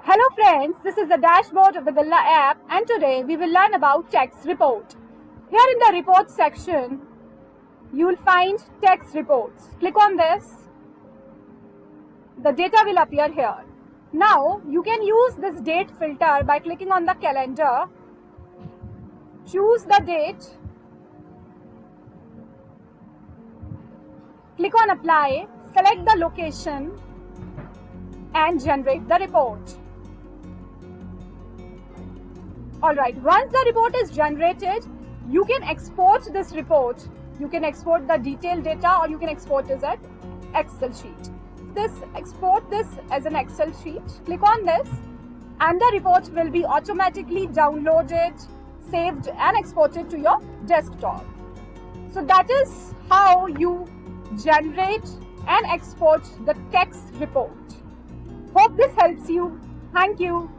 Hello friends, this is the dashboard of the Galla app and today we will learn about text report. Here in the report section, you will find text reports. Click on this. The data will appear here. Now you can use this date filter by clicking on the calendar. Choose the date. Click on apply, select the location and generate the report. Alright, once the report is generated, you can export this report. You can export the detailed data or you can export it as an Excel sheet. Export this as an Excel sheet. Click on this and the report will be automatically downloaded, saved and exported to your desktop. So that is how you generate and export the text report. Hope this helps you. Thank you.